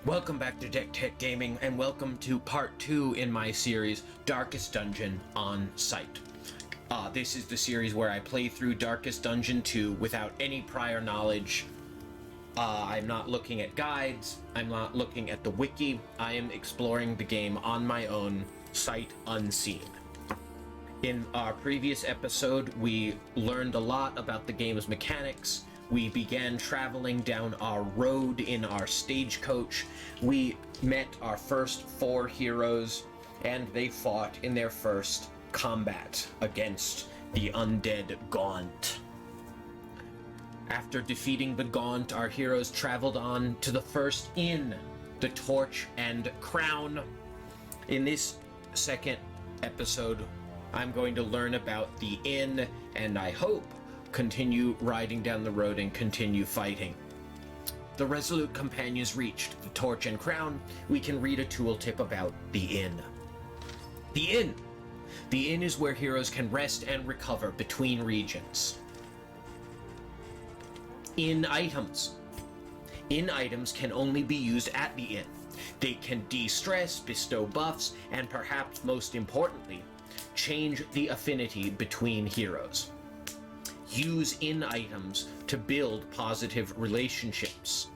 Welcome back to Deck Tech Gaming, and welcome to part 2 in my series, Darkest Dungeon on Sight. This is the series where I play through Darkest Dungeon 2 without any prior knowledge. I'm not looking at guides, I'm not looking at the wiki, I am exploring the game on my own, sight unseen. In our previous episode, we learned a lot about the game's mechanics. We began traveling down our road in our stagecoach. We met our first 4 heroes, and they fought in their first combat against the undead Gaunt. After defeating the Gaunt, our heroes traveled on to the first inn, the Torch and Crown. In this second episode, I'm going to learn about the inn, and I hope continue riding down the road and continue fighting. The resolute companions reached the Torch and Crown. We can read a tooltip about the inn. The inn! The inn is where heroes can rest and recover between regions. Inn items. Inn items can only be used at the inn. They can de-stress, bestow buffs, and perhaps most importantly, change the affinity between heroes. Use inn items to build positive relationships.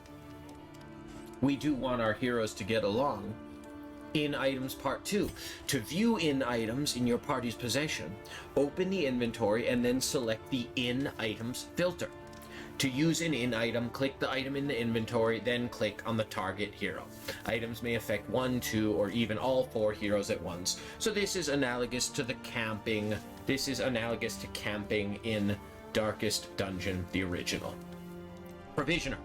We do want our heroes to get along. Inn items part 2. To view inn items in your party's possession, open the inventory and then select the inn items filter. To use an inn item, click the item in the inventory, then click on the target hero. Items may affect 1, 2, or even all 4 heroes at once. So this is analogous to camping in Darkest Dungeon, the original. Provisioner.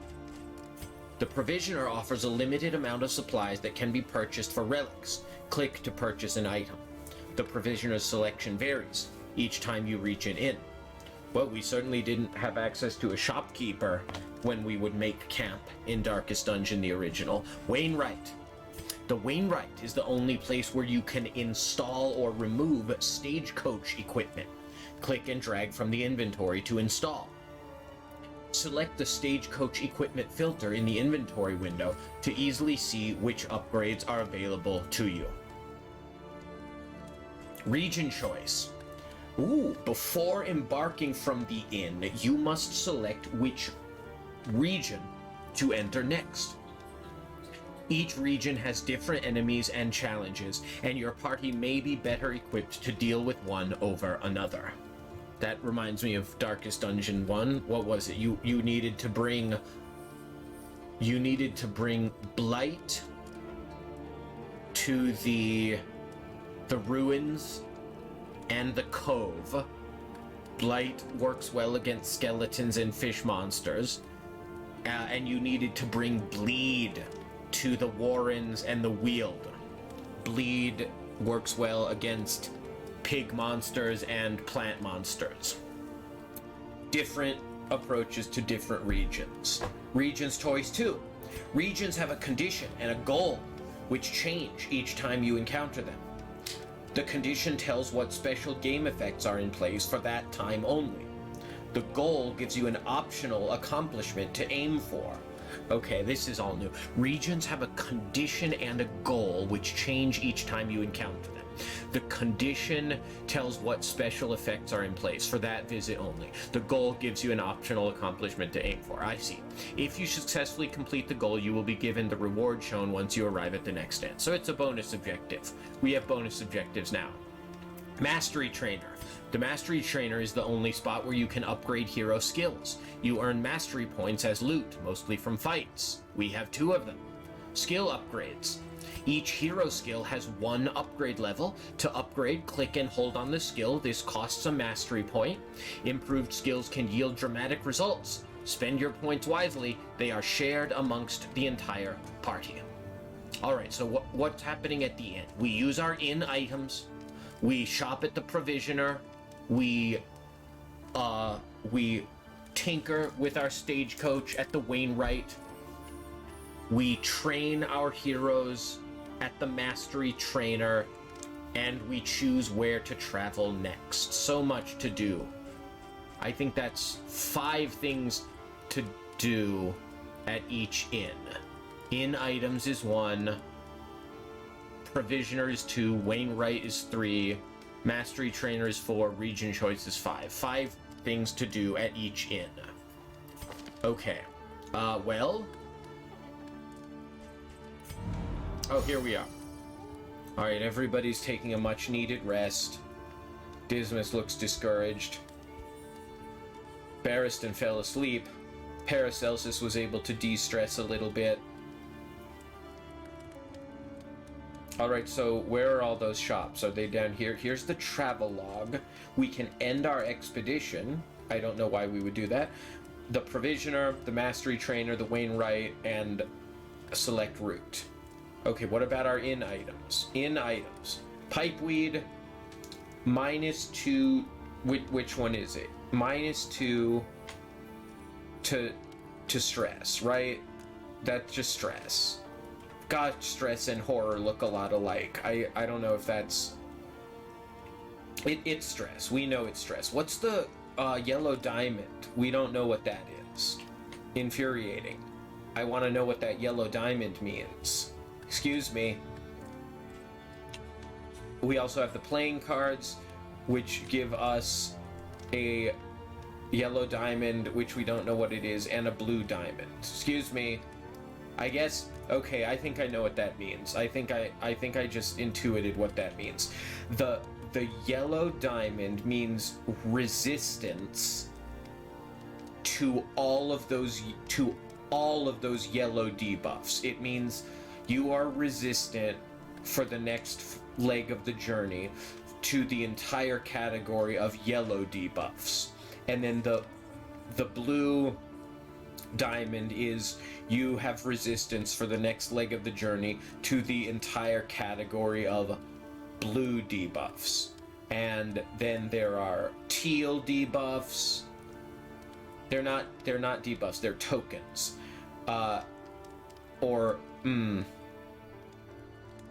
The Provisioner offers a limited amount of supplies that can be purchased for relics. Click to purchase an item. The Provisioner's selection varies each time you reach an inn. Well, we certainly didn't have access to a shopkeeper when we would make camp in Darkest Dungeon, the original. Wainwright. The Wainwright is the only place where you can install or remove stagecoach equipment. Click and drag from the inventory to install. Select the stagecoach equipment filter in the inventory window to easily see which upgrades are available to you. Region choice. Before embarking from the inn, you must select which region to enter next. Each region has different enemies and challenges, and your party may be better equipped to deal with one over another. That reminds me of Darkest Dungeon 1. What was it? You needed to bring Blight to the ruins and the cove. Blight works well against skeletons and fish monsters. And you needed to bring Bleed to the warrens and the Weald. Bleed works well against pig monsters and plant monsters. Different approaches to different regions. Regions choice 2. Regions have a condition and a goal which change each time you encounter them. The condition tells what special game effects are in place for that time only. The goal gives you an optional accomplishment to aim for. Okay, this is all new. Regions have a condition and a goal which change each time you encounter them. The condition tells what special effects are in place for that visit only. The goal gives you an optional accomplishment to aim for. I see. If you successfully complete the goal, you will be given the reward shown once you arrive at the next inn. So it's a bonus objective. We have bonus objectives now. Mastery Trainer. The Mastery Trainer is the only spot where you can upgrade hero skills. You earn mastery points as loot, mostly from fights. We have 2 of them. Skill upgrades. Each hero skill has 1 upgrade level. To upgrade, click and hold on the skill. This costs a mastery point. Improved skills can yield dramatic results. Spend your points wisely. They are shared amongst the entire party. Alright, so what's happening at the inn? We use our inn items. We shop at the Provisioner. We tinker with our stagecoach at the Wainwright. We train our heroes at the Mastery Trainer, and we choose where to travel next. So much to do. I think that's 5 things to do at each inn. In items is 1. Provisioner is 2. Wainwright is 3. Mastery Trainer is 4. Region Choice is 5. 5 things to do at each inn. Okay. Well... Oh, here we are. Alright, everybody's taking a much-needed rest. Dismas looks discouraged. Barristan fell asleep. Paracelsus was able to de-stress a little bit. Alright, so where are all those shops? Are they down here? Here's the travel log. We can end our expedition. I don't know why we would do that. The Provisioner, the Mastery Trainer, the Wainwright, and select route. Okay, what about our inn items? Inn items. Pipeweed, -2... Which one is it? -2 to stress, right? That's just stress. God, stress and horror look a lot alike. I don't know if that's... It's stress. We know it's stress. What's the yellow diamond? We don't know what that is. Infuriating. I want to know what that yellow diamond means. Excuse me. We also have the playing cards, which give us a yellow diamond, which we don't know what it is, and a blue diamond. Excuse me. I guess... Okay, I think I know what that means. I think I just intuited what that means. The yellow diamond means resistance to all of those yellow debuffs. It means you are resistant for the next leg of the journey to the entire category of yellow debuffs. And then the blue diamond is you have resistance for the next leg of the journey to the entire category of blue debuffs. And then there are teal debuffs. They're not debuffs, they're tokens.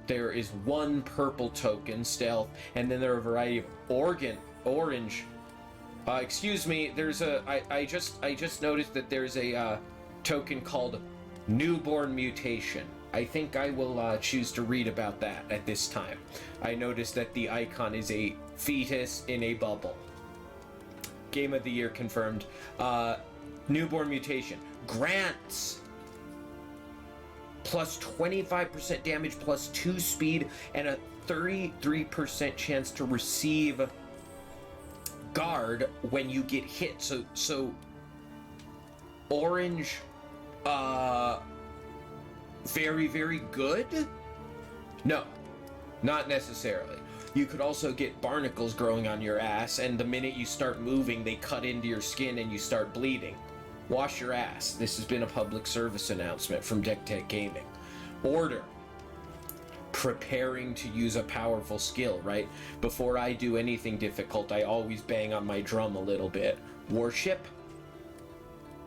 There is one purple token, stealth, and then there are a variety of orange. Excuse me, there's a... I just noticed that there's a token called Newborn Mutation. I think I will choose to read about that at this time. I noticed that the icon is a fetus in a bubble. Game of the Year confirmed. Newborn Mutation. Grants! Plus 25% damage, plus 2 speed, and a 33% chance to receive guard when you get hit. So orange, very, very good? No, not necessarily. You could also get barnacles growing on your ass, and the minute you start moving, they cut into your skin and you start bleeding. Wash your ass. This has been a public service announcement from Deck Tech Gaming. Order. Preparing to use a powerful skill, right? Before I do anything difficult, I always bang on my drum a little bit. Worship.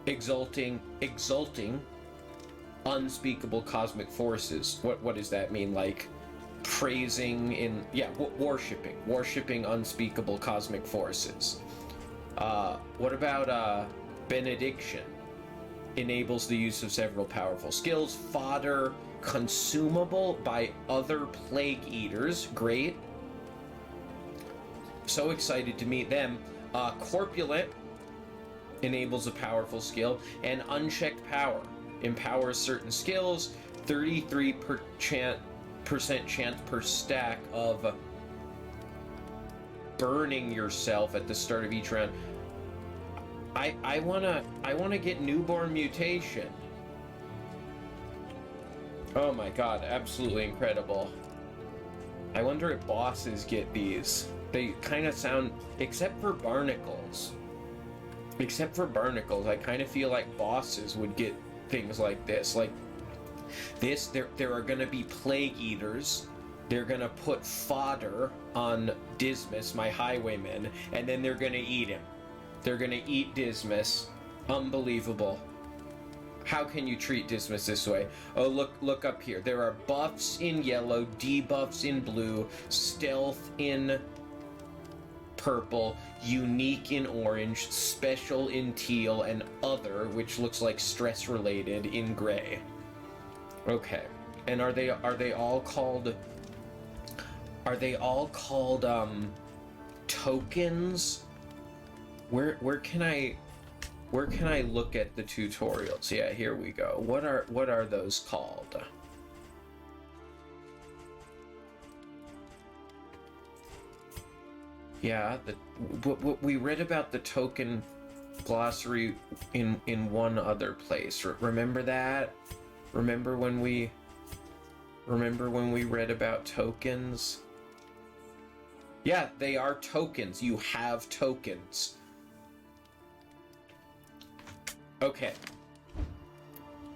Exulting. Unspeakable cosmic forces. What does that mean? Like, praising in... Yeah, worshipping unspeakable cosmic forces. What about, benediction? Enables the use of several powerful skills. Fodder, consumable by other plague eaters. Great. So excited to meet them. Corpulent enables a powerful skill. And unchecked power empowers certain skills. 33% chance per stack of burning yourself at the start of each round. I wanna get Newborn Mutation. Oh my god, absolutely incredible. I wonder if bosses get these. They kind of sound, except for barnacles, I kind of feel like bosses would get things like this. Like this, there are gonna be plague eaters. They're gonna put fodder on Dismas, my highwayman, and then they're gonna eat him. They're gonna eat Dismas. Unbelievable. How can you treat Dismas this way? Oh, look up here. There are buffs in yellow, debuffs in blue, stealth in purple, unique in orange, special in teal, and other, which looks like stress-related, in gray. Okay. And are they all called tokens? Where can I look at the tutorials? Yeah, here we go. What are those called? Yeah, we read about the token glossary in one other place. Remember that? Remember when we read about tokens? Yeah, they are tokens. You have tokens. Okay.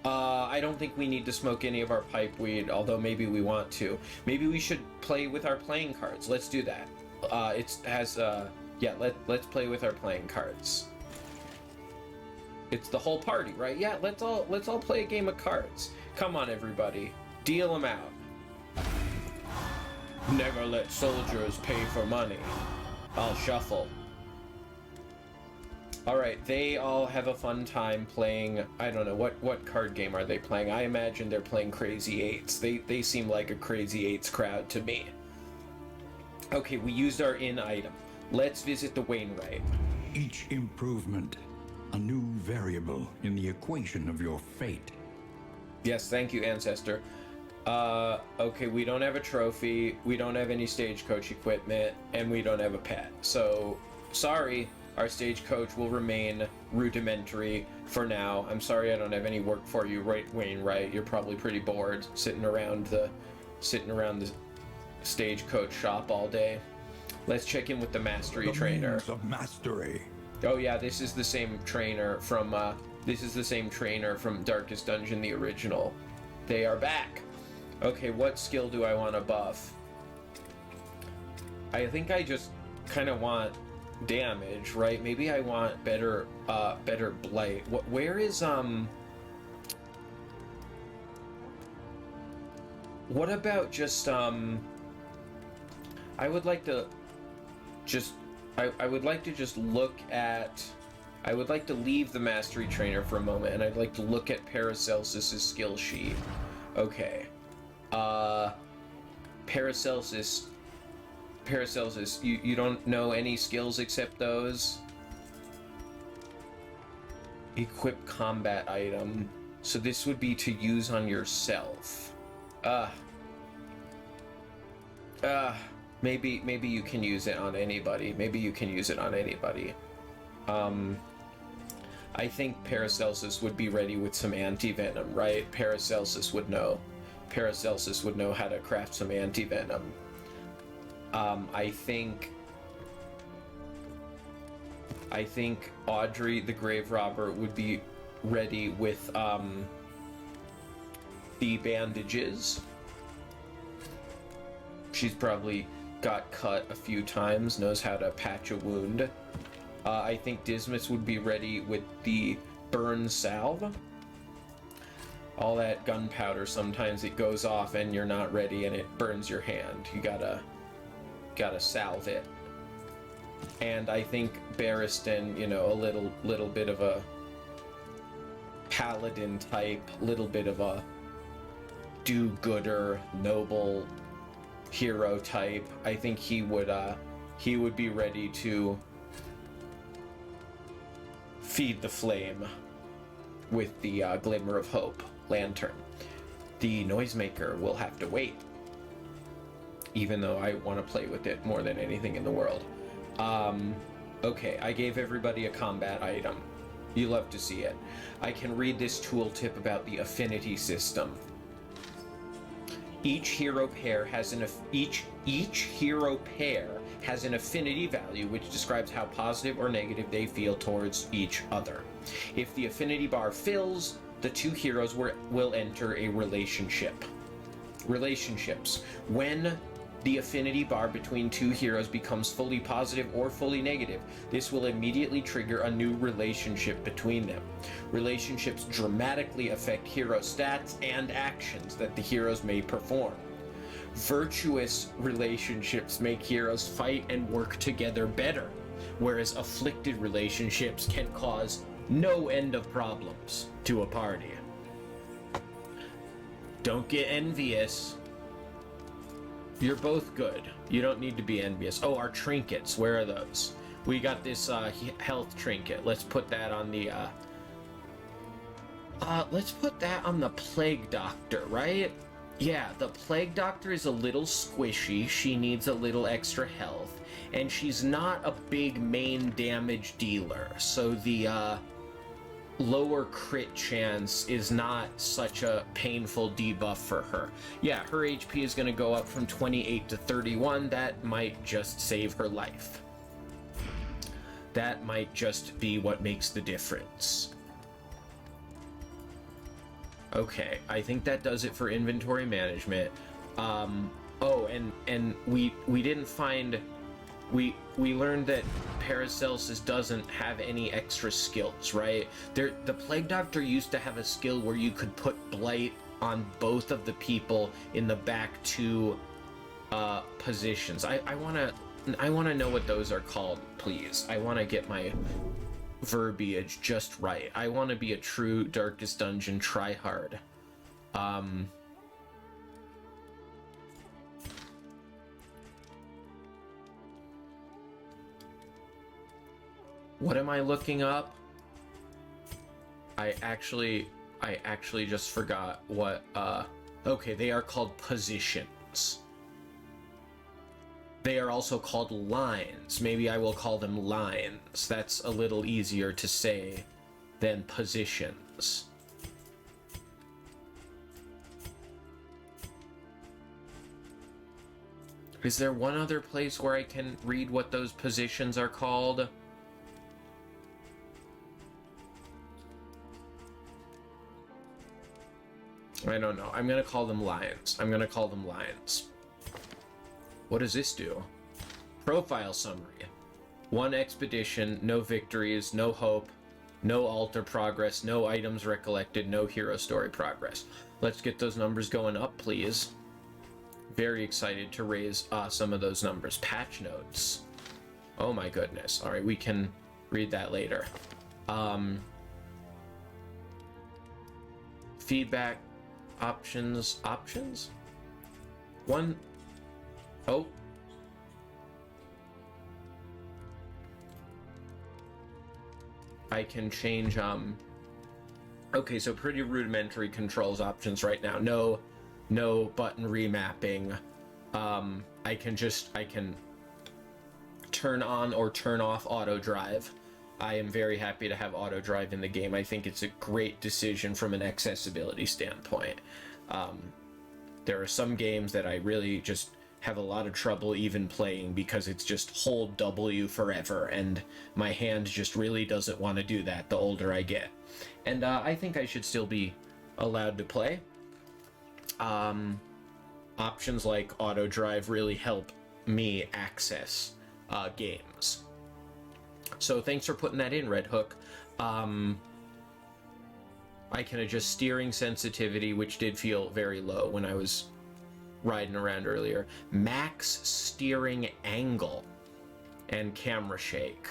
I don't think we need to smoke any of our pipe weed, although maybe we want to. Maybe we should play with our playing cards. Let's do that. Let's play with our playing cards. It's the whole party, right? Yeah, let's all play a game of cards. Come on, everybody. Deal them out. Never let soldiers pay for money. I'll shuffle. Alright, they all have a fun time playing. I don't know, what card game are they playing? I imagine they're playing Crazy Eights. They seem like a Crazy Eights crowd to me. Okay, we used our in item. Let's visit the Wainwright. Each improvement, a new variable in the equation of your fate. Yes, thank you, Ancestor. Okay, we don't have a trophy, we don't have any stagecoach equipment, and we don't have a pet. So, sorry, our stagecoach will remain rudimentary for now. I'm sorry I don't have any work for you, right, Wainwright? You're probably pretty bored sitting around the stagecoach shop all day. Let's check in with the mastery trainer. Means of mastery. Oh yeah, this is the same trainer from Darkest Dungeon, the original. They are back. Okay, what skill do I want to buff? I think I just kind of want damage, right? Maybe I want better blight. Where is what about just I would like to just look at. I would like to leave the mastery trainer for a moment, and I'd like to look at Paracelsus's skill sheet. Okay. Paracelsus, you don't know any skills except those? Equip combat item. So this would be to use on yourself. Maybe you can use it on anybody. I think Paracelsus would be ready with some anti-venom, right? Paracelsus would know how to craft some anti-venom. I think Audrey the Grave Robber would be ready with the bandages. She's probably got cut a few times, knows how to patch a wound. I think Dismas would be ready with the burn salve. All that gunpowder, sometimes it goes off and you're not ready and it burns your hand. You gotta salve it. And I think Barristan, a little bit of a paladin type, little bit of a do-gooder, noble hero type. I think he would be ready to feed the flame with the Glimmer of Hope lantern. The Noisemaker will have to wait, even though I want to play with it more than anything in the world. Okay, I gave everybody a combat item. You love to see it. I can read this tooltip about the affinity system. Each hero pair has an affinity value which describes how positive or negative they feel towards each other. If the affinity bar fills, the two heroes will enter a relationship. Relationships. When the affinity bar between two heroes becomes fully positive or fully negative, this will immediately trigger a new relationship between them. Relationships dramatically affect hero stats and actions that the heroes may perform. Virtuous relationships make heroes fight and work together better, whereas afflicted relationships can cause no end of problems to a party. Don't get envious. You're both good. You don't need to be envious. Oh, our trinkets. Where are those? We got this health trinket. Let's put that on the let's put that on the plague doctor, right? Yeah, the plague doctor is a little squishy. She needs a little extra health, and she's not a big main damage dealer. So the lower crit chance is not such a painful debuff for her. Yeah, her HP is going to go up from 28 to 31. That might just save her life. That might just be what makes the difference. Okay, I think that does it for inventory management. Oh, and we didn't find... We learned that Paracelsus doesn't have any extra skills, right? The Plague Doctor used to have a skill where you could put Blight on both of the people in the back two positions. I wanna know what those are called, please. I wanna get my verbiage just right. I wanna be a true Darkest Dungeon tryhard. What am I looking up? I actually just forgot what, okay, they are called positions. They are also called lines. Maybe I will call them lines. That's a little easier to say than positions. Is there one other place where I can read what those positions are called? I don't know. I'm gonna call them lions. I'm gonna call them lions. What does this do? Profile summary. 1 expedition, no victories, no hope, no altar progress, no items recollected, no hero story progress. Let's get those numbers going up, please. Very excited to raise some of those numbers. Patch notes. Oh my goodness. All right, we can read that later. Feedback. Options. One. Oh. I can change, okay, so pretty rudimentary controls options right now. No button remapping. I can turn on or turn off auto drive. I am very happy to have auto drive in the game. I think it's a great decision from an accessibility standpoint. There are some games that I really just have a lot of trouble even playing because it's just hold W forever, and my hand just really doesn't want to do that the older I get. And I think I should still be allowed to play. Options like auto drive really help me access games. So thanks for putting that in, Red Hook. I can adjust steering sensitivity, which did feel very low when I was riding around earlier. Max steering angle and camera shake.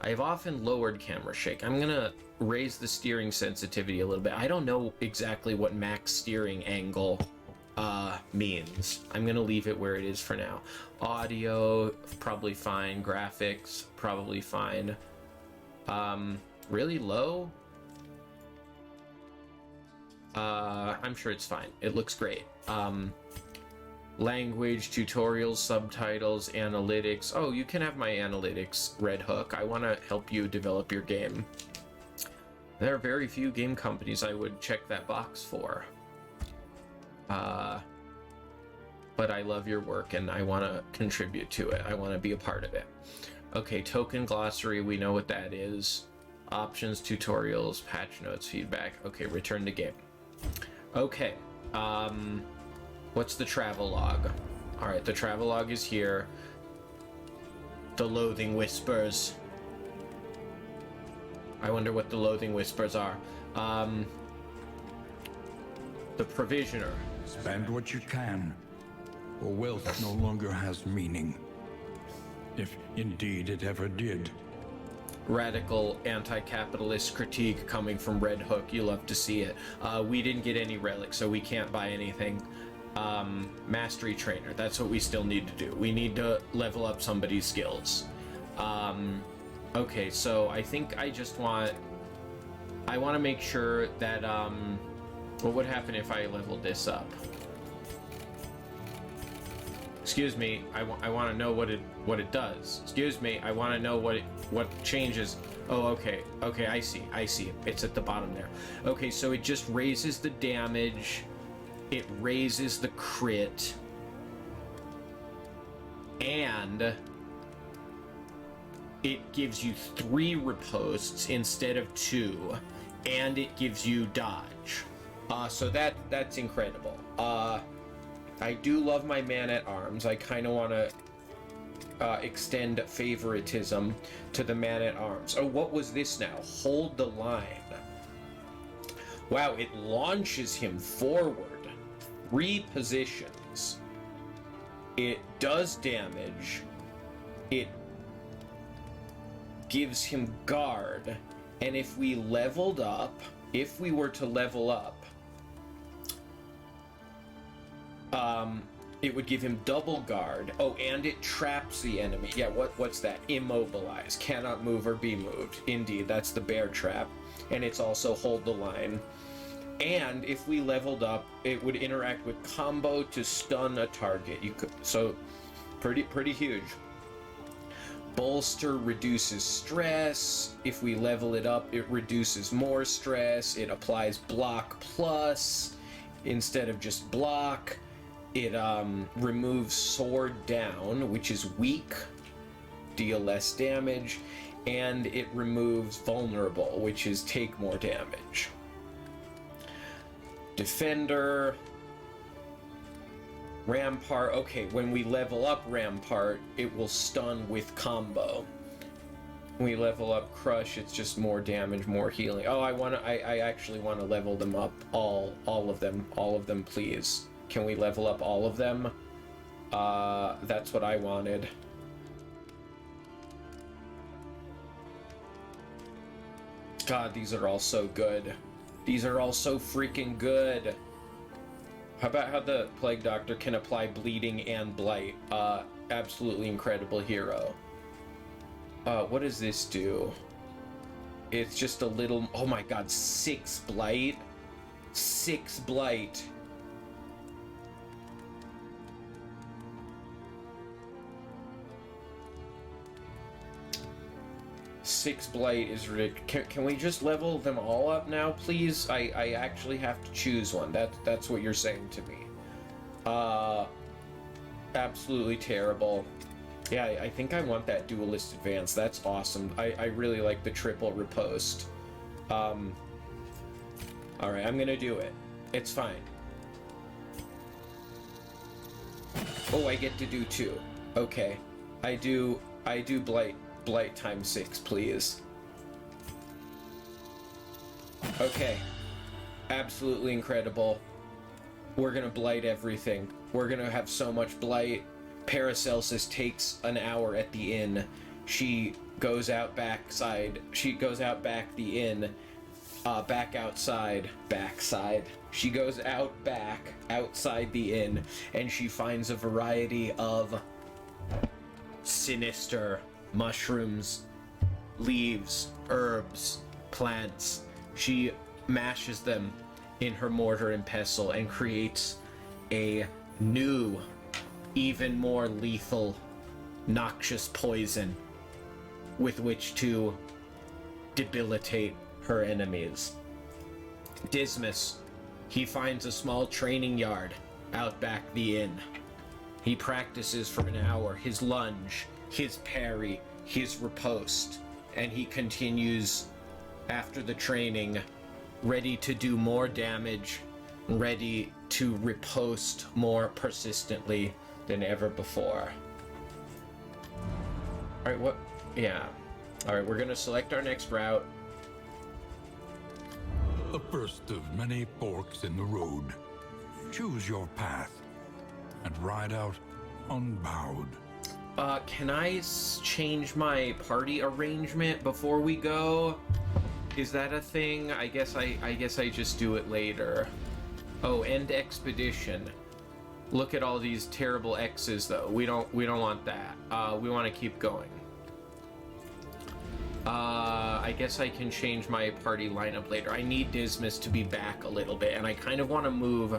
I've often lowered camera shake. I'm gonna raise the steering sensitivity a little bit. I don't know exactly what max steering angle means. I'm gonna leave it where it is for now. Audio, probably fine. Graphics, probably fine. Really low? I'm sure it's fine. It looks great. Language, tutorials, subtitles, analytics. Oh, you can have my analytics, Red Hook. I want to help you develop your game. There are very few game companies I would check that box for. But I love your work and I want to contribute to it. I want to be a part of it. Okay, token glossary, we know what that is. Options, tutorials, patch notes, feedback. Okay, return to game. Okay, what's the travel log? All right, the travel log is here. The loathing whispers. I wonder what the loathing whispers are. The provisioner. Spend what you can, or wealth no longer has meaning. If indeed it ever did. radical anti-capitalist critique coming from Red Hook. You love to see it. We didn't get any relics, so we can't buy anything. Mastery trainer, that's what we still need to do. We need to level up somebody's skills. Okay, so I think I want to make sure that what would happen if I leveled this up? Excuse me, I want to know what it does. Excuse me, I want to know what changes. Oh, okay, I see. It's at the bottom there. Okay, so it just raises the damage, it raises the crit, and it gives you 3 riposts instead of 2, and it gives you dodge. So that's incredible. I do love my man-at-arms. I kind of want to extend favoritism to the man-at-arms. Oh, what was this now? Hold the line. Wow, it launches him forward 3 positions. It does damage. It gives him guard. And if we were to level up, it would give him double guard. Oh, and it traps the enemy. Yeah, what's that? Immobilize. Cannot move or be moved. Indeed, that's the bear trap. And it's also hold the line. And if we leveled up, it would interact with combo to stun a target. So pretty huge. Bolster reduces stress. If we level it up, it reduces more stress. It applies block plus instead of just block. It removes sword down, which is weak, deal less damage, and it removes vulnerable, which is take more damage. Defender, Rampart. Okay, when we level up Rampart, it will stun with combo. When we level up Crush, it's just more damage, more healing. Oh, I actually want to level them up, all of them, please. Can we level up all of them? That's what I wanted. God, these are all so good. These are all so freaking good. How about how the Plague Doctor can apply bleeding and blight? Absolutely incredible hero. What does this do? It's just a little... Oh my god, 6 blight? 6 blight. Six blight is ridiculous. Can we just level them all up now, please? I actually have to choose one. That's what you're saying to me. Absolutely terrible. Yeah, I think I want that duelist advance. That's awesome. I really like the triple riposte. Alright, I'm gonna do it. It's fine. Oh, I get to do 2. Okay. I do blight times 6, please. Okay. Absolutely incredible. We're gonna blight everything. We're gonna have so much blight. Paracelsus takes an hour at the inn. She goes out backside. She goes out back the inn. Back outside. Backside. She goes out back outside the inn, and she finds a variety of sinister mushrooms, leaves, herbs, plants. She mashes them in her mortar and pestle and creates a new, even more lethal, noxious poison with which to debilitate her enemies. Dismas, he finds a small training yard out back the inn. He practices for an hour his lunge, his parry, his riposte, and he continues after the training, ready to do more damage, ready to riposte more persistently than ever before. Alright, what? Yeah. Alright, we're gonna select our next route. The first of many forks in the road. Choose your path and ride out unbowed. Can I change my party arrangement before we go? Is that a thing? I guess I just do it later. Oh, end expedition. Look at all these terrible X's though. We don't want that. We want to keep going. I guess I can change my party lineup later. I need Dismas to be back a little bit, and I kind of want to move,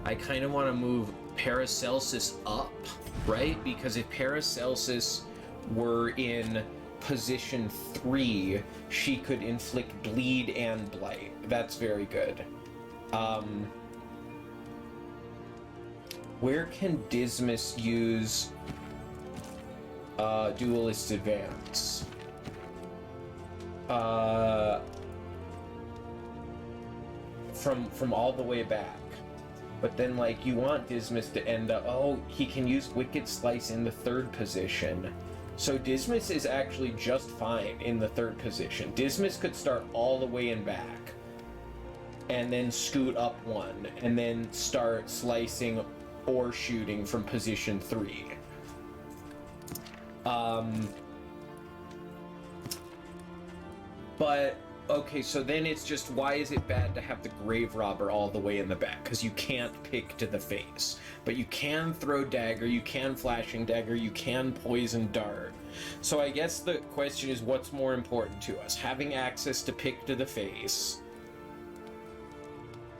I kind of want to move Paracelsus up, right? Because if Paracelsus were in position 3, she could inflict bleed and blight. That's very good. Where can Dismas use duelist advance? From all the way back. But then, like, you want Dismas to end up... Oh, he can use Wicked Slice in the 3rd position. So Dismas is actually just fine in the 3rd position. Dismas could start all the way in back, and then scoot up 1, and then start slicing or shooting from position 3. But... Okay, so then it's just, why is it bad to have the Grave Robber all the way in the back? Because you can't pick to the face. But you can throw dagger, you can flashing dagger, you can poison dart. So I guess the question is, what's more important to us? Having access to pick to the face,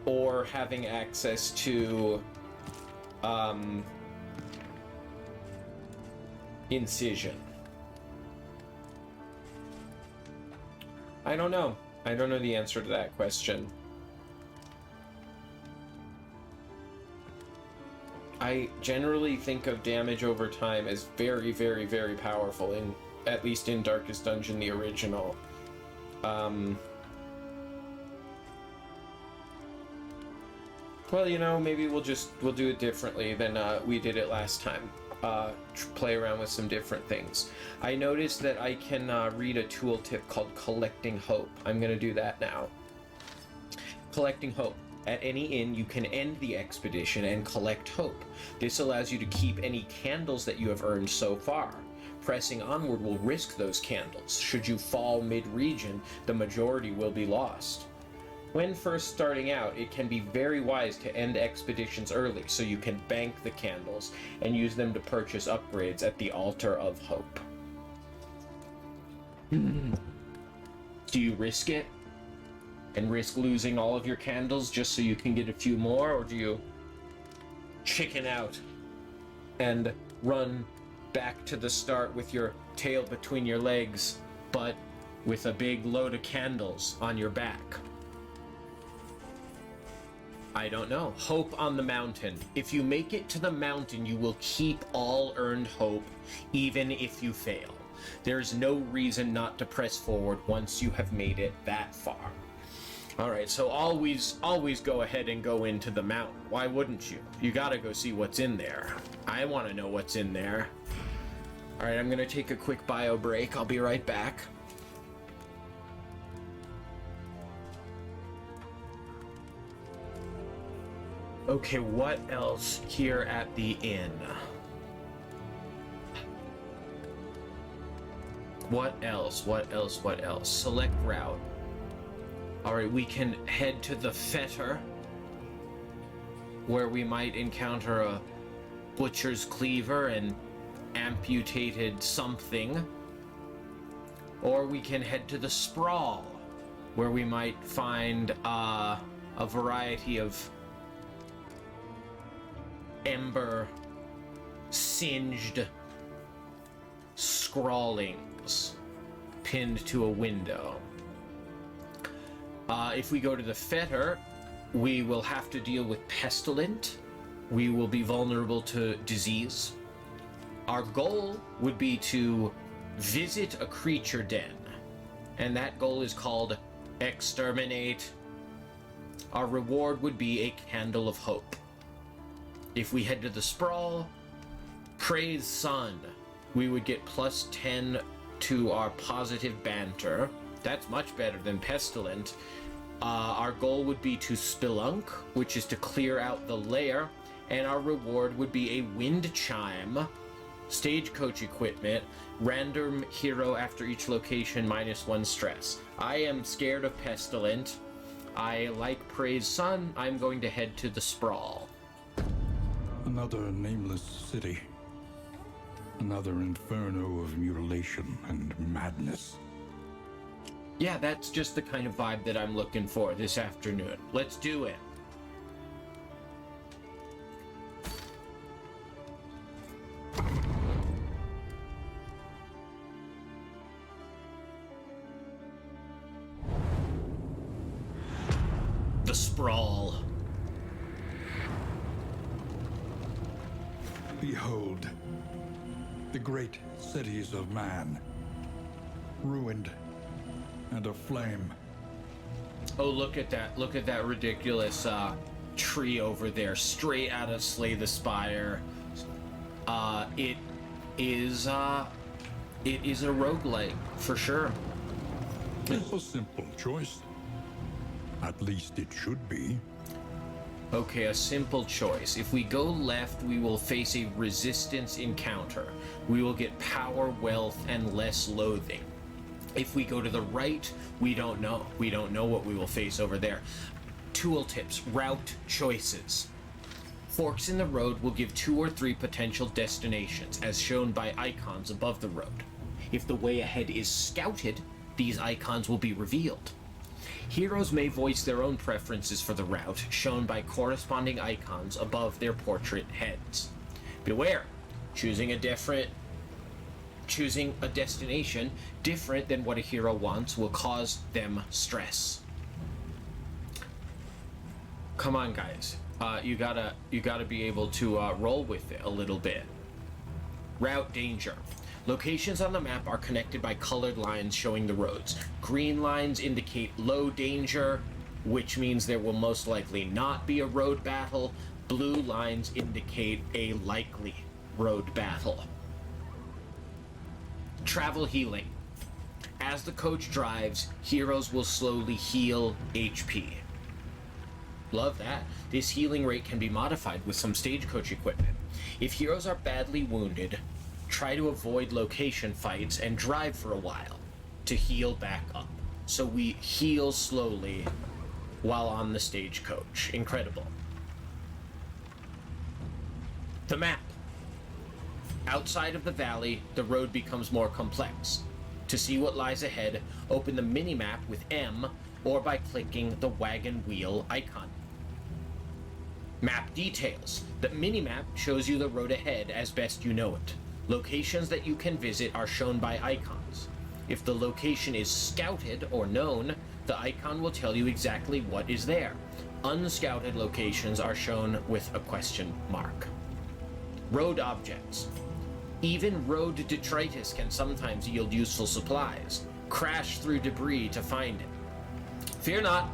or having access to incision? I don't know. I don't know the answer to that question. I generally think of damage over time as very, very, very powerful, at least in Darkest Dungeon, the original. Well, you know, maybe we'll do it differently than we did it last time. Play around with some different things. I noticed that I can read a tooltip called Collecting Hope. I'm going to do that now. Collecting Hope. At any inn, you can end the expedition and collect hope. This allows you to keep any candles that you have earned so far. Pressing onward will risk those candles. Should you fall mid-region, the majority will be lost. When first starting out, it can be very wise to end expeditions early so you can bank the candles and use them to purchase upgrades at the Altar of Hope. Do you risk it? And risk losing all of your candles just so you can get a few more? Or do you chicken out and run back to the start with your tail between your legs, but with a big load of candles on your back? I don't know. Hope on the mountain. If you make it to the mountain, you will keep all earned hope, even if you fail. There's no reason not to press forward once you have made it that far. Alright, so always go ahead and go into the mountain. Why wouldn't you? You gotta go see what's in there. I want to know what's in there. Alright, I'm gonna take a quick bio break. I'll be right back. Okay, what else here at the inn? What else? Select route. Alright, we can head to the Fetter, where we might encounter a butcher's cleaver and amputated something. Or we can head to the Sprawl, where we might find a variety of ember singed scrawlings pinned to a window. If we go to the Fetter, we will have to deal with pestilent. We will be vulnerable to disease. Our goal would be to visit a creature den, and that goal is called Exterminate. Our reward would be a Candle of Hope. If we head to the Sprawl, Praise Sun, we would get plus 10 to our positive banter. That's much better than Pestilent. Our goal would be to Spelunk, which is to clear out the lair and our reward would be a wind chime, stagecoach equipment, random hero after each location, -1 stress. I am scared of Pestilent. I like Praise Sun. I'm going to head to the Sprawl. Another nameless city. Another inferno of mutilation and madness. Yeah, that's just the kind of vibe that I'm looking for this afternoon. Let's do it. The Sprawl. Behold, the great cities of man, ruined and aflame. Oh, look at that. Look at that ridiculous tree over there, straight out of Slay the Spire. It is a roguelike, for sure. It's a simple choice. At least it should be. Okay, a simple choice. If we go left, we will face a resistance encounter. We will get power, wealth, and less loathing. If we go to the right, we don't know. We don't know what we will face over there. Tooltips, route choices. Forks in the road will give 2 or 3 potential destinations, as shown by icons above the road. If the way ahead is scouted, these icons will be revealed. Heroes may voice their own preferences for the route, shown by corresponding icons above their portrait heads. Beware, choosing a destination different than what a hero wants will cause them stress. Come on, guys. You gotta be able to roll with it a little bit. Route danger. Locations on the map are connected by colored lines showing the roads. Green lines indicate low danger, which means there will most likely not be a road battle. Blue lines indicate a likely road battle. Travel healing. As the coach drives, heroes will slowly heal HP. Love that. This healing rate can be modified with some stagecoach equipment. If heroes are badly wounded, try to avoid location fights and drive for a while to heal back up. So we heal slowly while on the stagecoach. Incredible. The map. Outside of the valley, the road becomes more complex. To see what lies ahead, open the mini-map with M or by clicking the wagon wheel icon. Map details. The mini-map shows you the road ahead as best you know it. Locations that you can visit are shown by icons. If the location is scouted or known, the icon will tell you exactly what is there. Unscouted locations are shown with a question mark. Road objects. Even road detritus can sometimes yield useful supplies. Crash through debris to find it. Fear not,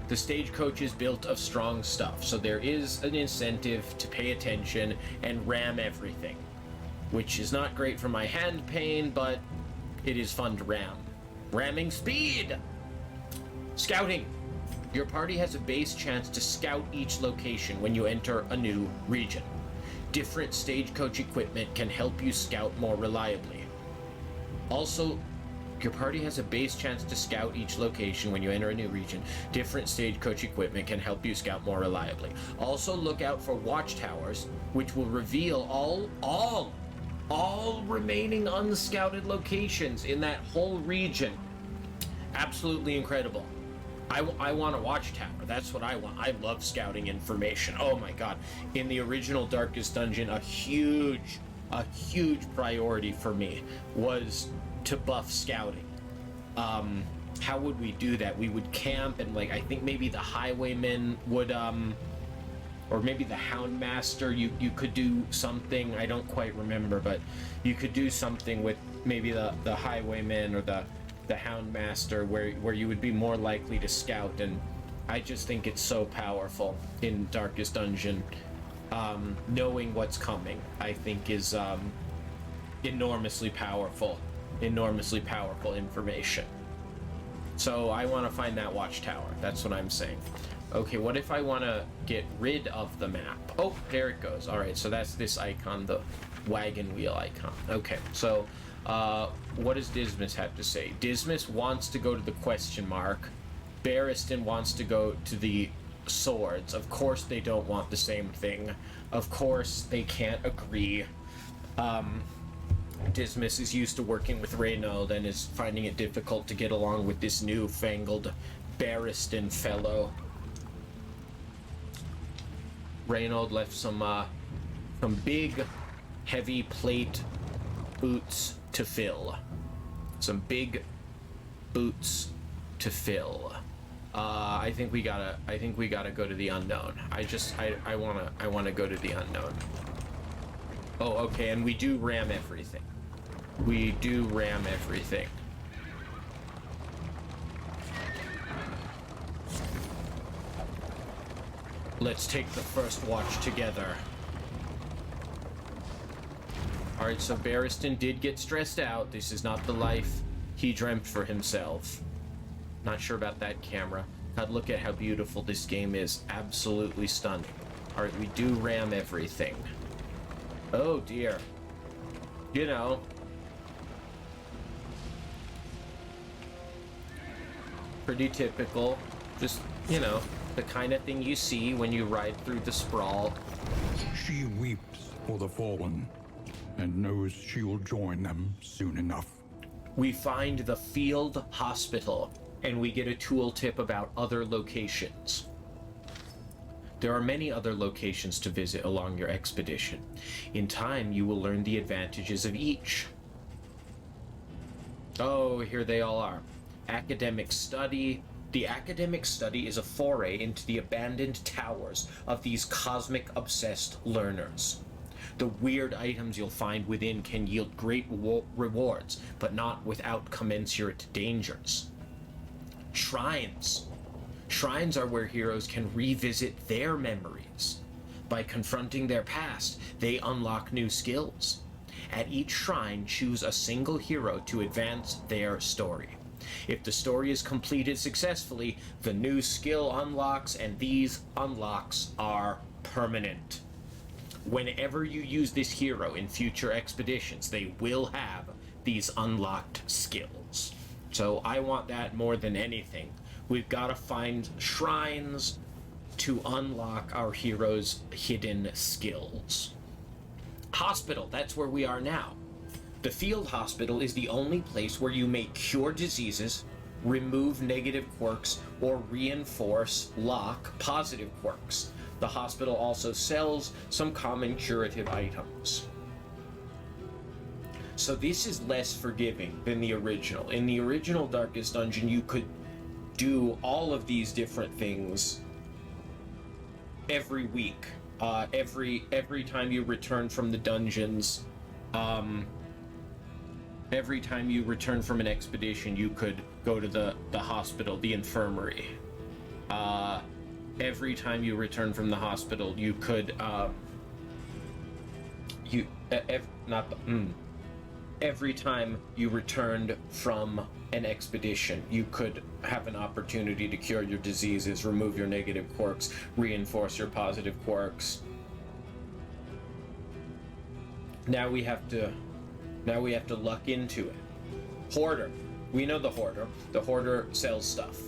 the stagecoach is built of strong stuff, so there is an incentive to pay attention and ram everything. Which is not great for my hand pain, but it is fun to ram. Ramming speed! Scouting. Your party has a base chance to scout each location when you enter a new region. Different stagecoach equipment can help you scout more reliably. Also, your party has a base chance to scout each location when you enter a new region. Different stagecoach equipment can help you scout more reliably. Also, look out for watchtowers, which will reveal all remaining unscouted locations in that whole region. Absolutely incredible. I want a watchtower. That's what I want. I love scouting information. Oh my god. In the original Darkest Dungeon, a huge priority for me was to buff scouting. How would we do that? We would camp and I think maybe the highwaymen would or maybe the Houndmaster, you could do something, I don't quite remember, but you could do something with maybe the Highwayman or the Houndmaster where you would be more likely to scout, and I just think it's so powerful in Darkest Dungeon. Knowing what's coming, I think is enormously powerful information. So I want to find that watchtower, that's what I'm saying. Okay, what if I want to get rid of the map? Oh, there it goes. All right, so that's this icon, the wagon wheel icon. Okay, so what does Dismas have to say? Dismas wants to go to the question mark. Barristan wants to go to the swords. Of course they don't want the same thing. Of course they can't agree. Dismas is used to working with Reynold and is finding it difficult to get along with this newfangled Barristan fellow. Reynold left some big, heavy plate boots to fill. Some big boots to fill. I think we gotta go to the unknown. I wanna go to the unknown. Oh, okay, and we do ram everything. We do ram everything. Let's take the first watch together. Alright, so Barristan did get stressed out. This is not the life he dreamt for himself. Not sure about that camera. God, look at how beautiful this game is. Absolutely stunning. Alright, we do ram everything. Oh dear. You know. Pretty typical. Just, you know, the kind of thing you see when you ride through the Sprawl. She weeps for the fallen, and knows she will join them soon enough. We find the field hospital, and we get a tooltip about other locations. There are many other locations to visit along your expedition. In time, you will learn the advantages of each. Oh, here they all are. Academic study. The academic study is a foray into the abandoned towers of these cosmic-obsessed learners. The weird items you'll find within can yield great rewards, but not without commensurate dangers. Shrines. Shrines are where heroes can revisit their memories. By confronting their past, they unlock new skills. At each shrine, choose a single hero to advance their story. If the story is completed successfully, the new skill unlocks, and these unlocks are permanent. Whenever you use this hero in future expeditions, they will have these unlocked skills. So I want that more than anything. We've got to find shrines to unlock our heroes' hidden skills. Hospital, that's where we are now. The field hospital is the only place where you may cure diseases, remove negative quirks, or reinforce, lock positive quirks. The hospital also sells some common curative items. So this is less forgiving than the original. In the original Darkest Dungeon, you could do all of these different things every week. Every time you return from the dungeons, every time you return from an expedition, you could go to the hospital, the infirmary. Every time you return from the hospital, you could, every time you returned from an expedition, you could have an opportunity to cure your diseases, remove your negative quirks, reinforce your positive quirks. Now we have to luck into it. Hoarder. We know the Hoarder. The Hoarder sells stuff.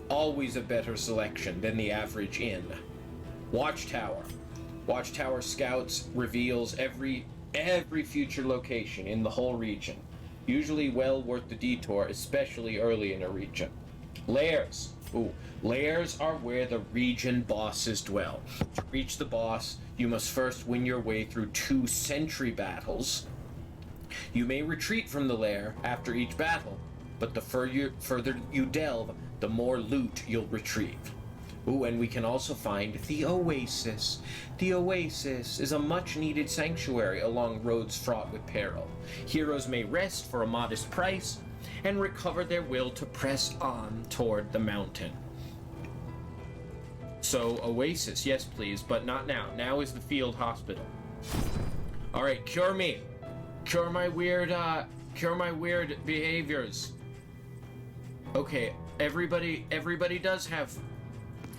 Always a better selection than the average inn. Watchtower. Watchtower scouts reveals every future location in the whole region. Usually well worth the detour, especially early in a region. Lairs. Lairs are where the region bosses dwell. To reach the boss, you must first win your way through 2 sentry battles. You may retreat from the lair after each battle, but the further you delve, the more loot you'll retrieve. And we can also find the Oasis. The Oasis is a much-needed sanctuary along roads fraught with peril. Heroes may rest for a modest price and recover their will to press on toward the mountain. So, Oasis, yes please, but not now. Now is the field hospital. Alright, cure me. Cure my weird behaviors. Okay, everybody does have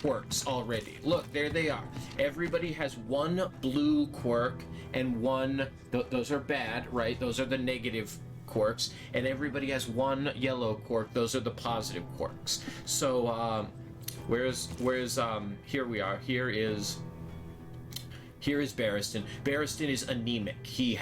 quirks already. Look, there they are. Everybody has one blue quirk and one... those are bad, right? Those are the negative quirks. And everybody has one yellow quirk. Those are the positive quirks. So, where's here we are. Here is Barristan. Barristan is anemic. He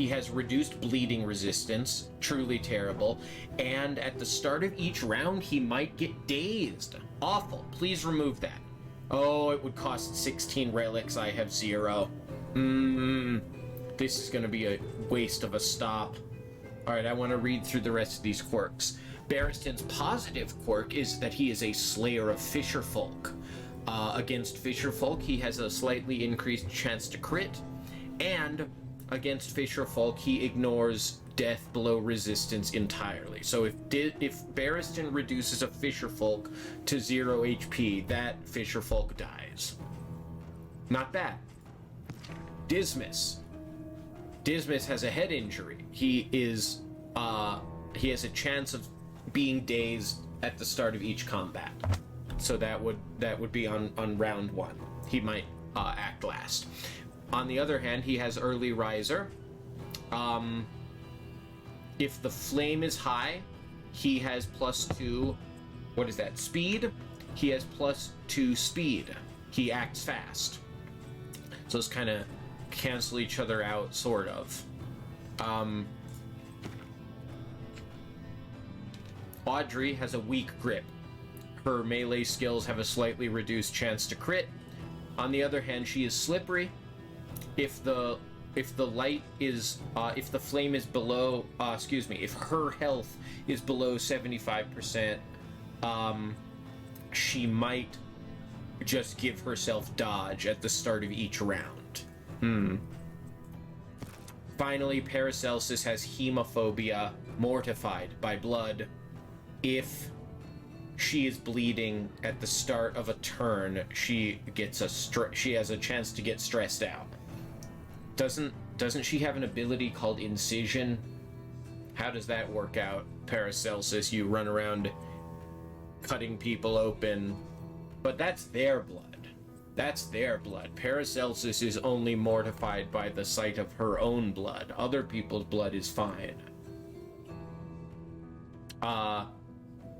has reduced bleeding resistance, truly terrible, and at the start of each round, he might get dazed. Awful. Please remove that. Oh, it would cost 16 relics. I have 0. This is going to be a waste of a stop. Alright, I want to read through the rest of these quirks. Barristan's positive quirk is that he is a slayer of fisherfolk. Against fisherfolk, he has a slightly increased chance to crit, and against fisherfolk, he ignores death below resistance entirely. So if Barristan reduces a fisherfolk to 0 HP, that fisherfolk dies. Not bad. Dismas. Dismas has a head injury. He has a chance of being dazed at the start of each combat. So that would be on round 1. He might act last. On the other hand, he has early riser. If the flame is high, he has +2. What is that? Speed. He has +2 speed. He acts fast. So it's kind of cancel each other out, sort of. Audrey has a weak grip. Her melee skills have a slightly reduced chance to crit. On the other hand, she is slippery. If the light is if the flame is below if her health is below 75%, she might just give herself dodge at the start of each round. Finally, Paracelsus has hemophobia, mortified by blood. If she is bleeding at the start of a turn, she has a chance to get stressed out. Doesn't she have an ability called Incision? How does that work out, Paracelsus? You run around cutting people open, but that's their blood. That's their blood. Paracelsus is only mortified by the sight of her own blood. Other people's blood is fine.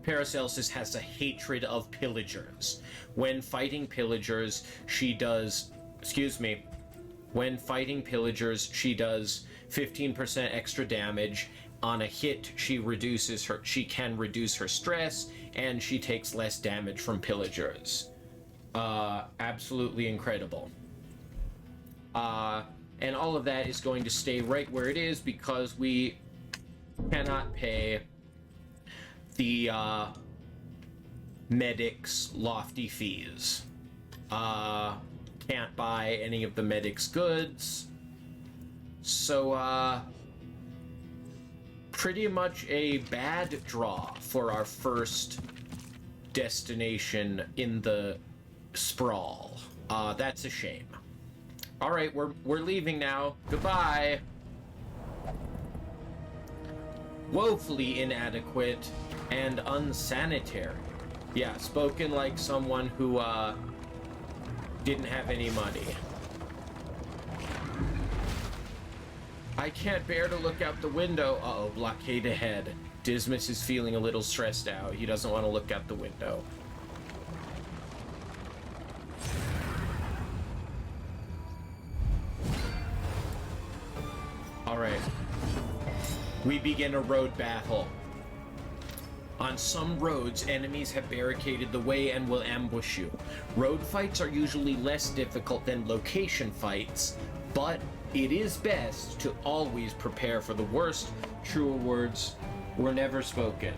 Paracelsus has a hatred of pillagers. When fighting pillagers, she does 15% extra damage. On a hit, she can reduce her stress, and she takes less damage from pillagers. Absolutely incredible. And all of that is going to stay right where it is because we cannot pay the medics lofty fees. Can't buy any of the medics goods. So, pretty much a bad draw for our first destination in the Sprawl. That's a shame. Alright, we're leaving now. Goodbye! Woefully inadequate and unsanitary. Yeah, spoken like someone who, didn't have any money. I can't bear to look out the window. Uh-oh, blockade ahead. Dismas is feeling a little stressed out. He doesn't want to look out the window. Alright. We begin a road battle. On some roads, enemies have barricaded the way and will ambush you. Road fights are usually less difficult than location fights, but it is best to always prepare for the worst. Truer words were never spoken.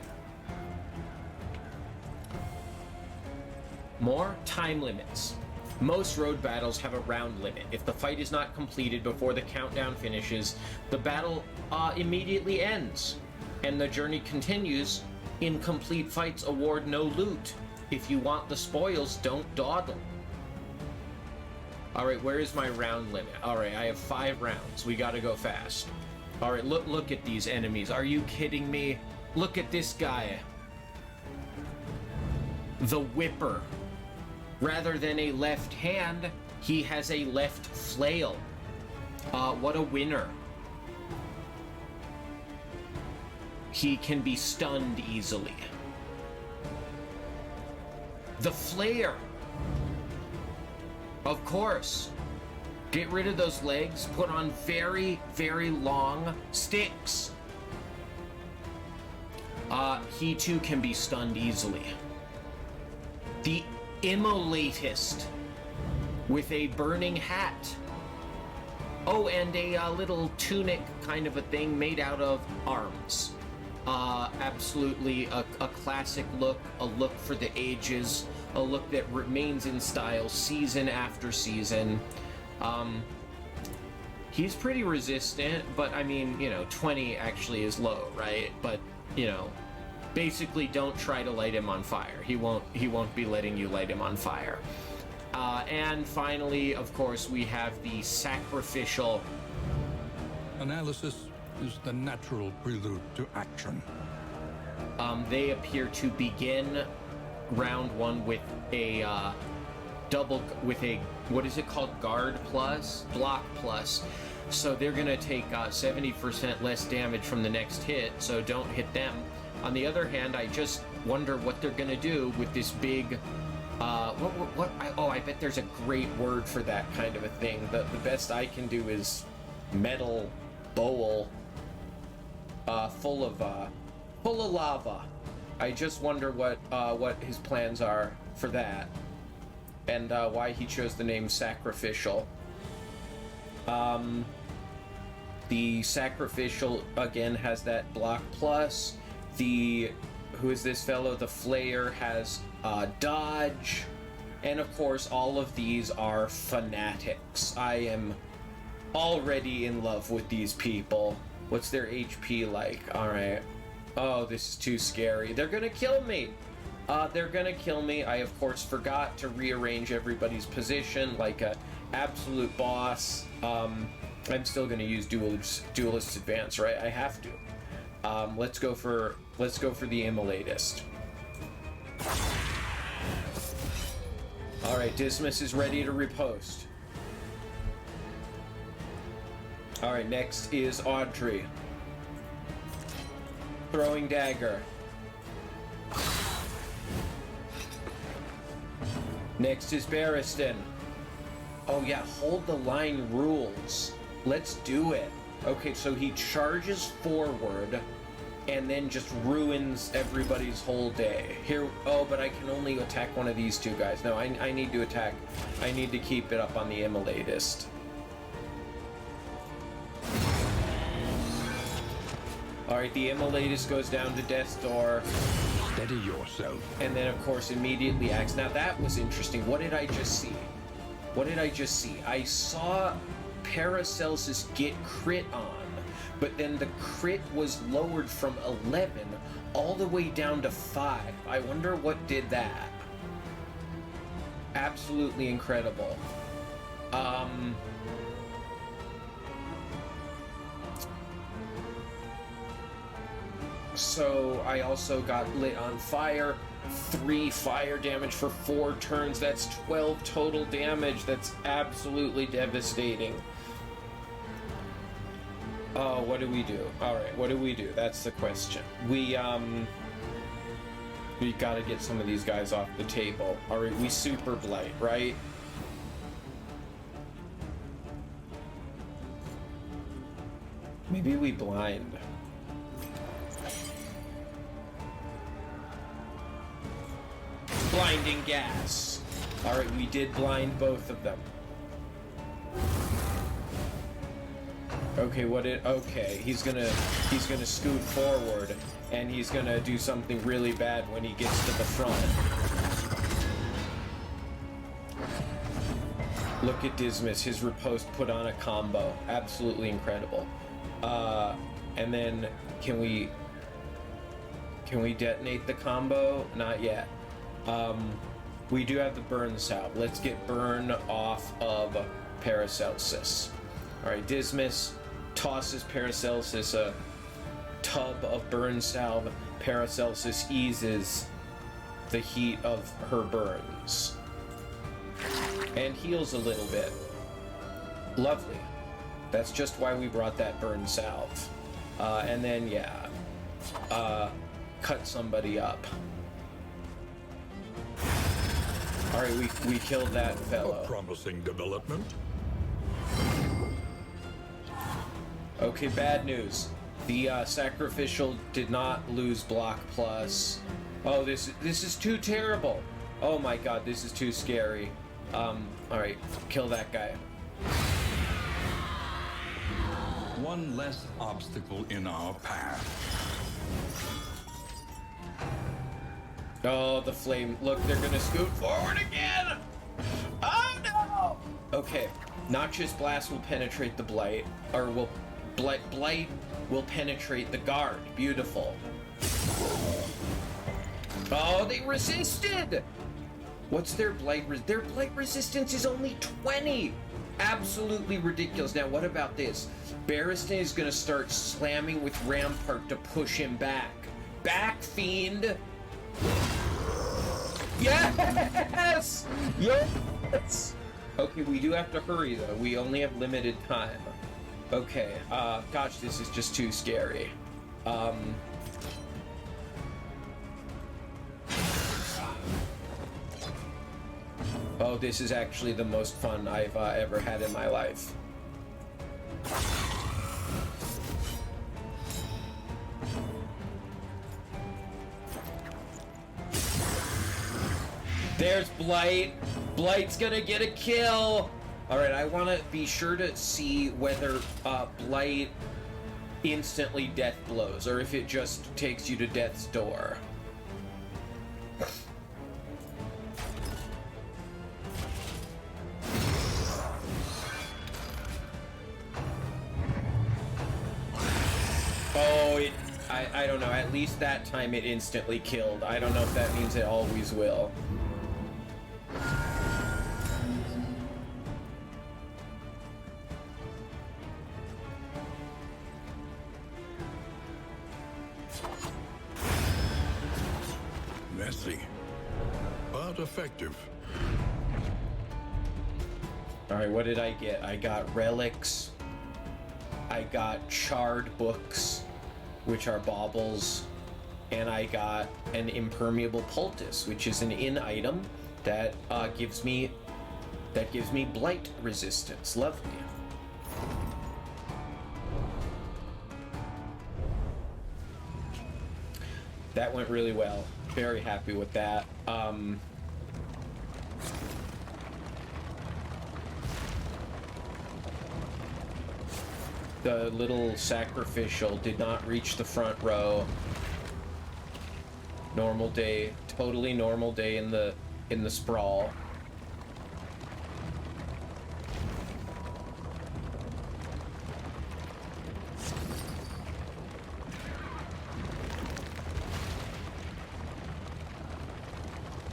More time limits. Most road battles have a round limit. If the fight is not completed before the countdown finishes, the battle immediately ends, and the journey continues. Incomplete fights award no loot. If you want the spoils, don't dawdle. Alright, where is my round limit? Alright, I have 5 rounds. We gotta go fast. Alright, look at these enemies. Are you kidding me? Look at this guy. the whipper. Rather than a left hand, he has a left flail. What a winner. He can be stunned easily. The flare. Of course. Get rid of those legs, put on very, very long sticks. He too can be stunned easily. The Immolatist with a burning hat. Oh, and a little tunic kind of a thing made out of arms. Absolutely a classic look, a look for the ages, a look that remains in style season after season. He's pretty resistant, but I mean, 20 actually is low, right? But, basically don't try to light him on fire. He won't be letting you light him on fire. And finally, of course, we have the sacrificial. Analysis is the natural prelude to action. They appear to begin round one with a what is it called? Guard plus? Block plus. So they're going to take 70% less damage from the next hit, so don't hit them. On the other hand, I just wonder what they're going to do with this big... I bet there's a great word for that kind of a thing. The best I can do is metal bowl full of lava. I just wonder what his plans are for that, and why he chose the name Sacrificial. The Sacrificial again has that block plus. Who is this fellow? The Flayer has dodge, and of course all of these are Fanatics. I am already in love with these people. What's their HP like? Alright. Oh, this is too scary. They're gonna kill me! They're gonna kill me. I, of course, forgot to rearrange everybody's position like a absolute boss. I'm still gonna use Duelist's Advance, right? I have to. Let's go for the Immolatist. Alright, Dismas is ready to riposte. Alright, next is Audrey. Throwing dagger. Next is Barristan. Oh yeah, hold the line rules. Let's do it. Okay, so he charges forward and then just ruins everybody's whole day. Here, oh, but I can only attack one of these two guys. No, I need to attack. I need to keep it up on the Immolatist. Alright, the Immolatist goes down to death's door. Steady yourself. And then, of course, immediately acts. Now, that was interesting. What did I just see? I saw Paracelsus get crit on, but then the crit was lowered from 11 all the way down to 5. I wonder what did that. Absolutely incredible. So I also got lit on fire. 3 fire damage for 4 turns. That's 12 total damage. That's absolutely devastating. Oh, what do we do? Alright, what do we do? That's the question. We gotta get some of these guys off the table. Alright, we super blight, right? Maybe we blind. Blinding gas. Alright, we did blind both of them. Okay, okay, he's gonna scoot forward, and he's gonna do something really bad when he gets to the front. Look at Dismas, his riposte put on a combo. Absolutely incredible. And then, can we detonate the combo? Not yet. We do have the burn salve. Let's get burn off of Paracelsus. Alright, Dismas tosses Paracelsus a tub of burn salve. Paracelsus eases the heat of her burns. And heals a little bit. Lovely. That's just why we brought that burn salve. And then, yeah. Cut somebody up. Alright, we killed that fellow. A promising development. Okay, bad news. The sacrificial did not lose block plus. Oh, this is too terrible. Oh my god, this is too scary. Alright, kill that guy. One less obstacle in our path. Oh, the flame. Look, they're gonna scoot forward again! Oh no! Okay, Noxious Blast will penetrate the Blight, or will... Blight will penetrate the guard. Beautiful. Oh, they resisted! What's their Blight Their Blight resistance is only 20! Absolutely ridiculous. Now, what about this? Barristan is gonna start slamming with Rampart to push him back. Back, fiend! Yes! Yes! Okay, we do have to hurry, though. We only have limited time. Okay, gosh, this is just too scary. Oh, this is actually the most fun I've ever had in my life. There's Blight. Blight's gonna get a kill. Alright, I want to be sure to see whether Blight instantly death blows, or if it just takes you to death's door. Oh, I don't know. At least that time it instantly killed. I don't know if that means it always will. Messy, but effective. Alright, what did I get? I got relics. I got charred books, which are baubles. And I got an impermeable poultice, which is an in item that gives me blight resistance. Lovely. That went really well. Very happy with that. The little sacrificial did not reach the front row. Normal day, totally normal day in the sprawl.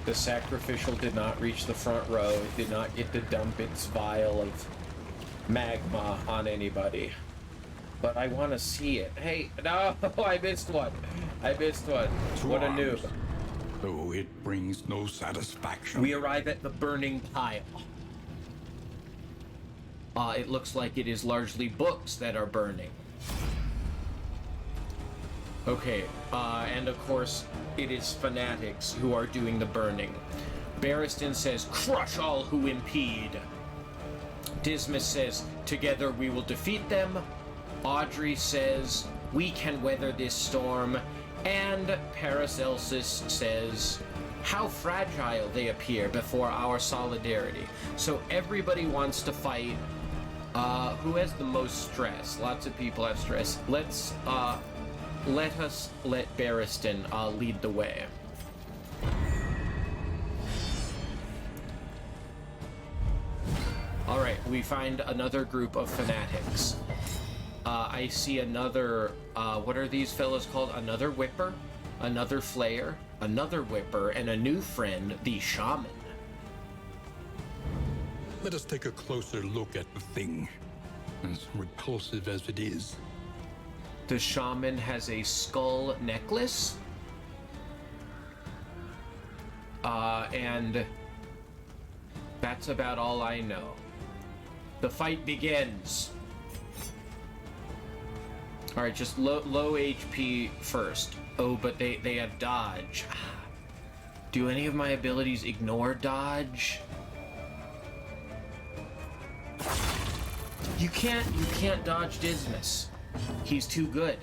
The sacrificial did not reach the front row. It did not get to dump its vial of magma on anybody. But I want to see it. Hey, no, I missed one. I missed one. What a noob. Though it brings no satisfaction. We arrive at the burning pile. It looks like it is largely books that are burning. Okay, and of course, it is Fanatics who are doing the burning. Barristan says, "Crush all who impede." Dismas says, "Together we will defeat them." Audrey says, "We can weather this storm." And Paracelsus says, "How fragile they appear before our solidarity." So everybody wants to fight. Who has the most stress? Lots of people have stress. Let Barristan lead the way. Alright, we find another group of Fanatics. I see another, what are these fellows called? Another Whipper, another Flayer, another Whipper, and a new friend, the Shaman. Let us take a closer look at the thing, as repulsive as it is. The Shaman has a skull necklace. And that's about all I know. The fight begins. Alright, just low HP first. Oh, but they have dodge. Do any of my abilities ignore dodge? You can't dodge Dismas. He's too good.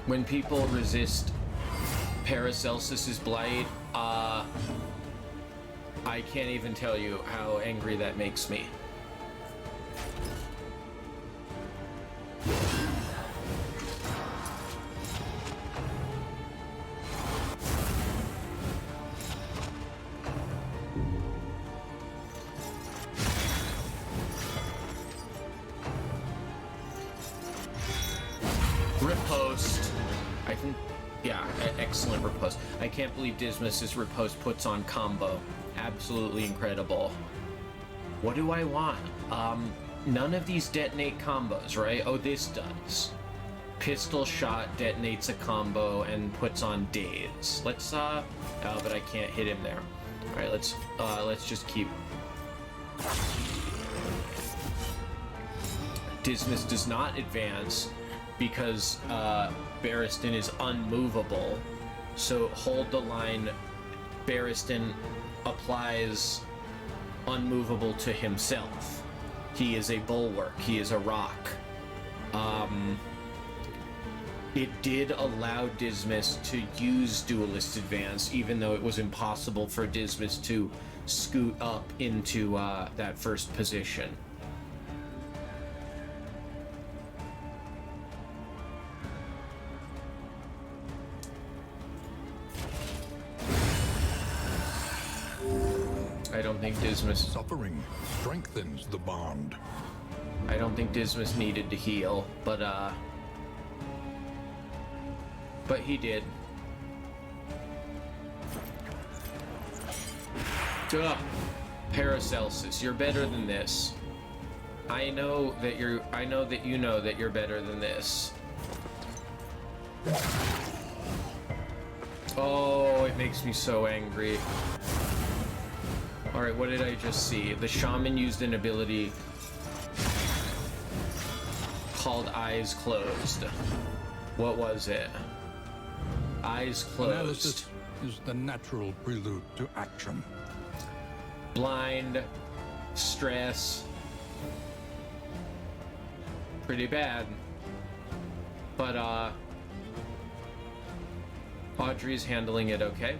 When people resist Paracelsus's blight, I can't even tell you how angry that makes me. Riposte. I think, yeah, excellent riposte. I can't believe Dismas's riposte puts on combo. Absolutely incredible. What do I want? None of these detonate combos, right? Oh, this does. Pistol shot detonates a combo and puts on daze. Let's, oh, but I can't hit him there. Alright, let's just keep... Dismas does not advance because Barristan is unmovable. So hold the line. Barristan applies unmovable to himself. He is a bulwark. He is a rock. It did allow Dismas to use Duelist Advance, even though it was impossible for Dismas to scoot up into that first position. I don't think Dismas... Suffering strengthens the bond. I don't think Dismas needed to heal, but he did. Ugh. Paracelsus, you're better than this. I know that you know that you're better than this. Oh, it makes me so angry. Alright, what did I just see? The shaman used an ability called Eyes Closed. What was it? Eyes Closed. Analysis is the natural prelude to action. Blind, stress. Pretty bad. But, Audrey's handling it okay.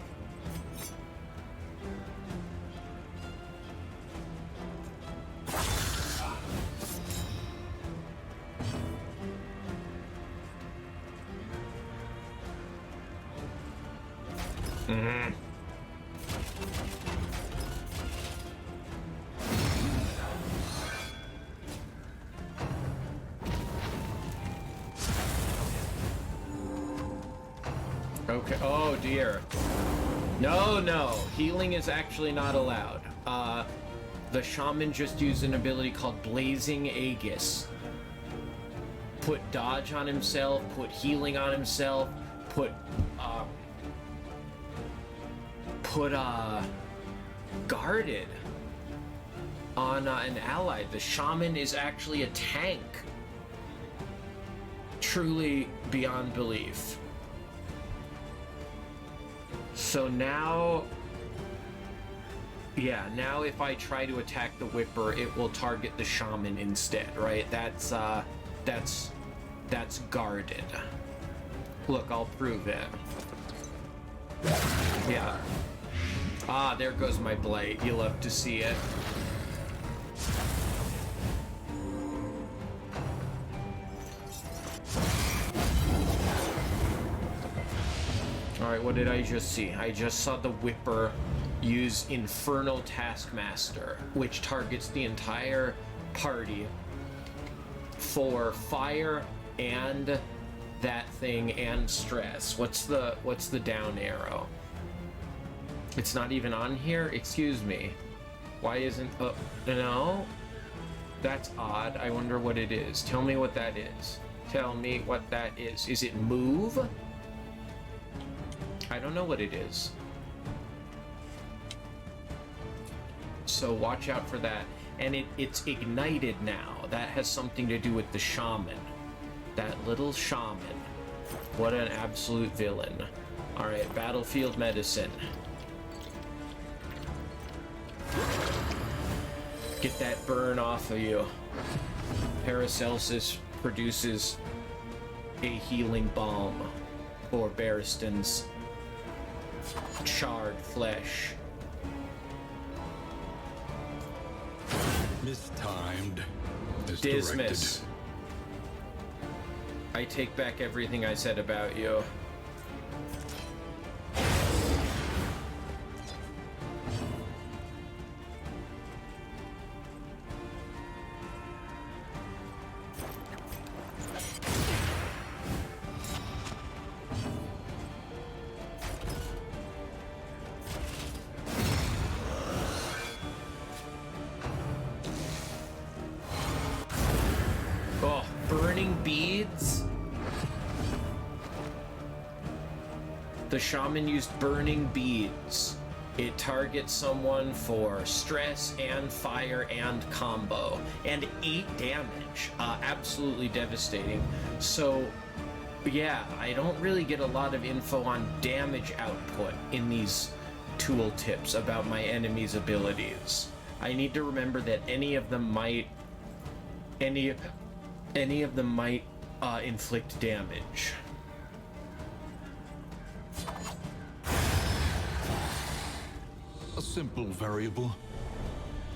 Okay, oh dear. No, healing is actually not allowed. The shaman just used an ability called Blazing Aegis. Put dodge on himself, put healing on himself, put guarded on an ally. The shaman is actually a tank. Truly beyond belief. So now, yeah, now if I try to attack the Whipper, it will target the shaman instead, right? That's guarded. Look, I'll prove it. Yeah. Ah, there goes my blight. You'll have to see it. Alright, what did I just see? I just saw the Whipper use Infernal Taskmaster, which targets the entire party for fire and that thing and stress. What's the down arrow? It's not even on here? Excuse me. Why isn't... no? That's odd. I wonder what it is. Tell me what that is. Tell me what that is. Is it move? I don't know what it is. So watch out for that. And it's ignited now. That has something to do with the shaman. That little shaman. What an absolute villain. Alright, battlefield medicine. Get that burn off of you. Paracelsus produces a healing balm for Barristan's charred flesh. Mistimed. Dismiss. I take back everything I said about you. Oh, burning beads? The shaman used burning beads. It targets someone for stress and fire and combo. And 8 damage. Absolutely devastating. So, yeah, I don't really get a lot of info on damage output in these tooltips about my enemy's abilities. I need to remember that any of them might inflict damage. A simple variable,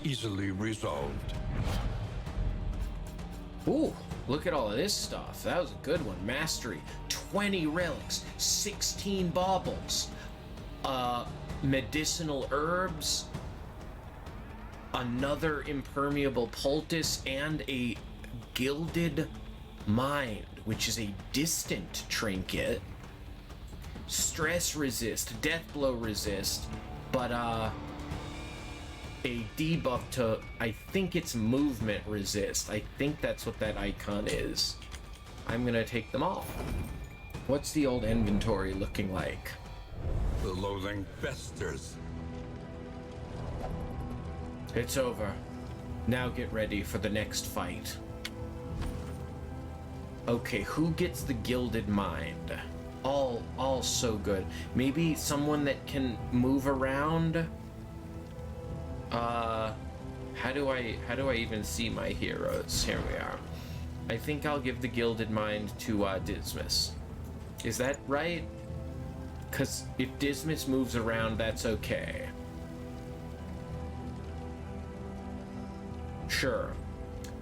easily resolved. Ooh, look at all of this stuff. That was a good one. Mastery, 20 relics, 16 baubles, medicinal herbs, another impermeable poultice, and a gilded mind, which is a distant trinket. Stress resist, death blow resist, but a debuff to, I think it's movement resist. I think that's what that icon is. I'm gonna take them all. What's the old inventory looking like? The loathing festers. It's over. Now get ready for the next fight. Okay, who gets the gilded mind? All so good. Maybe someone that can move around? How do I even see my heroes? Here we are. I think I'll give the gilded mind to Dismas. Is that right? Because if Dismas moves around, that's okay. Sure.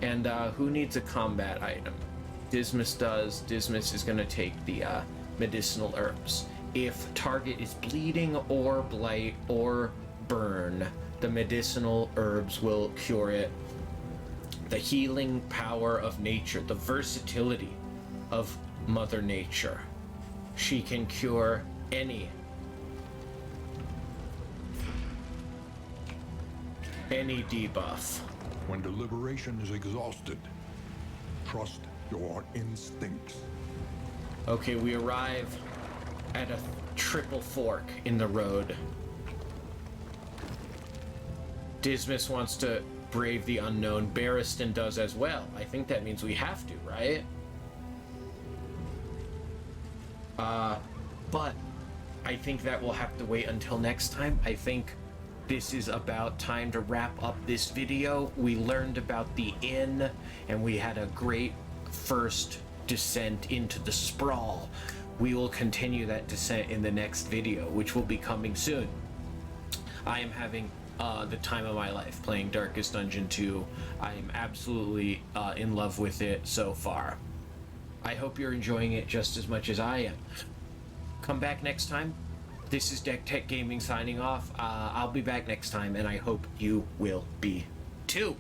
And who needs a combat item? Dismas does. Dismas is going to take the medicinal herbs. If target is bleeding or blight or burn, the medicinal herbs will cure it. The healing power of nature, the versatility of Mother Nature. She can cure any debuff. When deliberation is exhausted, trust your instincts. Okay, we arrive at a triple fork in the road. Dismas wants to brave the unknown. Barristan does as well. I think that means we have to, right? But I think that we'll have to wait until next time. I think this is about time to wrap up this video. We learned about the inn, and we had a great first descent into the Sprawl. We will continue that descent in the next video, which will be coming soon. I am having the time of my life playing Darkest Dungeon 2. I am absolutely in love with it so far. I hope you're enjoying it just as much as I am. Come back next time. This is Deck Tech Gaming signing off. I'll be back next time, and I hope you will be too.